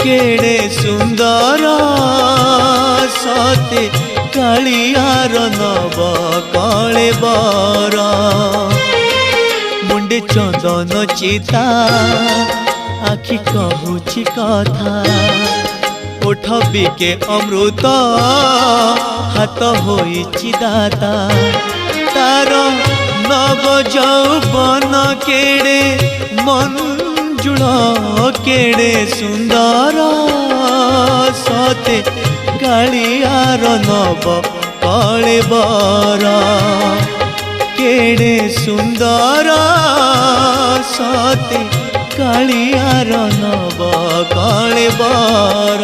केड़े सुंदर सते कालियार नव कले बर मुंडे चंदन चिता आखि कहूची कथा ओठ बिके अमृत हाथ होइछि दाता तार नव यौवन केड़े मंजुल केड़े सुंदर सते कालियार नव कले बर केड़े सुंदर सते कालियार नव कले बर।